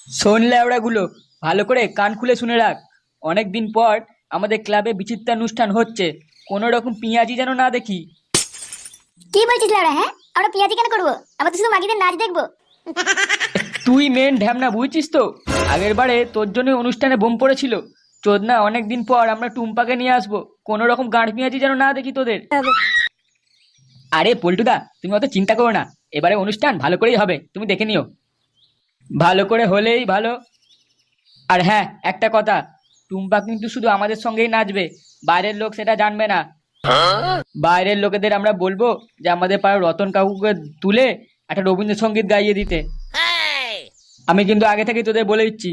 শোন ল্যাওড়াগুলো, ভালো করে কান খুলে শুনে রাখ। অনেক দিন পর আমাদের ক্লাবে বিচিত্রানুষ্ঠান হচ্ছে। কোনো রকম পিঁয়াজি যেন না দেখি। কি বলছিস লাউড়া? হ্যাঁ, আমরা পিয়াজি কেন করবো? আমরা তো শুধু মাগিদের নাচ দেখবো। তুই মেন ঢ্যামনা, বুঝছিস তো? আগের বারে তোর জন্য অনুষ্ঠানে বোম পড়েছিল। চোদনা, অনেক দিন পর আমরা টুম্পাকে নিয়ে আসবো। কোনো রকম গাঁড় পিঁয়াজি যেন না দেখি তোদের। আরে পল্টুদা, তুমি অত চিন্তা করো না। এবারে অনুষ্ঠান ভালো করেই হবে, তুমি দেখে নিও। ভালো করে হলেই ভালো। আর হ্যাঁ, একটা কথা, টুম্পা কিন্তু শুধু আমাদের সঙ্গেই নাচবে। বাইরের লোক সেটা জানবে না। বাইরের লোকেদের আমরা বলবো যে আমাদের পাড়ার রতন কাকুকে তুলে একটা রবীন্দ্রসঙ্গীত গাইয়ে দিতে। আমি কিন্তু আগে থেকে তোদের বলে দিচ্ছি,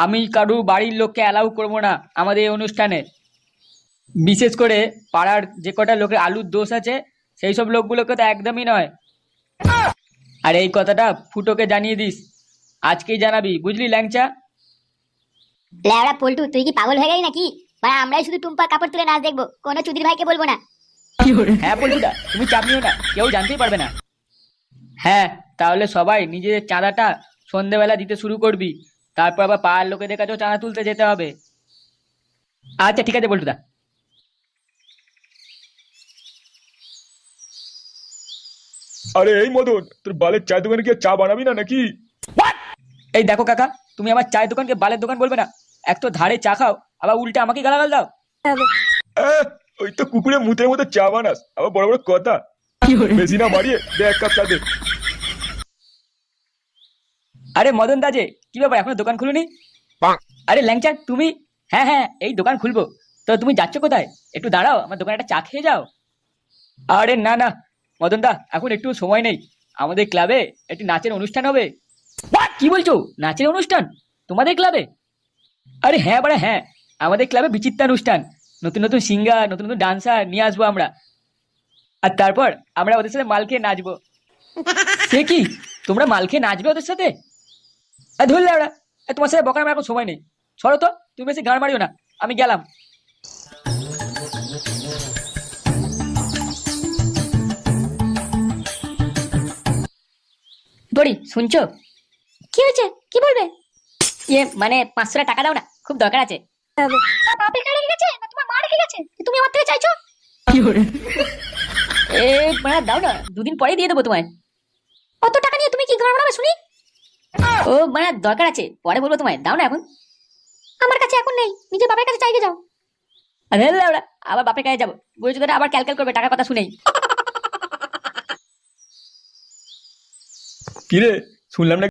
আমি কারু বাড়ির লোককে অ্যালাউ করবো না আমাদের এই অনুষ্ঠানে। বিশেষ করে পাড়ার যে কটা লোকের আলুর দোষ আছে, সেই সব লোকগুলোকে তো একদমই নয়। আর এই কথাটা ফুটোকে জানিয়ে দিস। আজকেই জানাবি, বুঝলি ল্যাংচা? লাউড়া পল্টু, তুই কি পাগল হয়ে গেলি নাকি? মানে আমরাই শুধু টুম্পার কাপড় তুলে নাচ দেখবো, কোনো চুদির ভাইকে বলবো না। হ্যাঁ পল্টুদা, তুমি চাপ নিও না, কেউ জানতেই পারবে না। হ্যাঁ, তাহলে সবাই নিজেদের চাঁদাটা সন্ধেবেলা দিতে শুরু করবি। তারপর আবার পাড়ার লোকেদের কাছেও চাঁদা তুলতে যেতে হবে। আচ্ছা ঠিক আছে পল্টুদা। আরে এই মদন, তোর বালের চায়ের দোকানে কি আর চা বানাবি না নাকি? এই দেখো কাকা, তুমি আমার চায়ের দোকানকে বালের দোকান বলবে না। এক তো ধারে চা খাও, আবার উল্টে আমাকে গালাগাল দাও। আহ, ওই তো কুকুরে মুতের মতো চা বানাস, আবার বড় বড় কথা। বেশি না বাড়িয়ে দে এক কাপ চা দে। আরে মদন দাজে, কি ব্যাপার, এখনো দোকান খুলুনি? আরে ল্যাংচা তুমি? হ্যাঁ হ্যাঁ, এই দোকান খুলবো। তো তুমি যাচ্ছ কোথায়? একটু দাঁড়াও, আমার দোকানে একটা চা খেয়ে যাও। আরে না না মদন দা, এখন একটু সময় নেই। আমাদের ক্লাবে একটি নাচের অনুষ্ঠান হবে। কি বলছো, নাচের অনুষ্ঠান তোমাদের ক্লাবে? আরে হ্যাঁ বাড়া হ্যাঁ, আমাদের ক্লাবে বিচিত্রানুষ্ঠান। নতুন নতুন সিঙ্গার, নতুন নতুন ডান্সার নিয়ে আসবো আমরা। আর তারপর আমরা ওদের সাথে মাল খেয়ে নাচবো। সে কি, তোমরা মাল খেয়ে নাচবে ওদের সাথে? ধরলে ওরা, তোমার সাথে বকার আমার এখন সময় নেই। সরো তো, তুমি বেশি গাড় মারিও না। আমি গেলাম। বড়ি, শুনছো? কি হয়েছে? কি বলবে? মানে 500 টাকা দাও না, খুব দরকার আছে। তোমার বাপ একা রেখে গেছে না তোমার মা রেখে গেছে যে তুমি আমার থেকে চাইছো? এ, মানে দাও না, দুদিন পরেই দিয়ে দেবো তোমায়। অত টাকা নিয়ে তুমি কি ঘর বানাবে শুনি? ও মানে দরকার আছে, পরে বলবো তোমায়, দাও না এখন। আমার কাছে এখন নেই, নিজের বাপের কাছে চাইকে যাও। আরে ওরা, আবার বাপের কাছে যাবো বলছো, তোরা আবার ক্যালক্যাল করবে টাকার কথা শুনেই। কিরে, শুনলাম না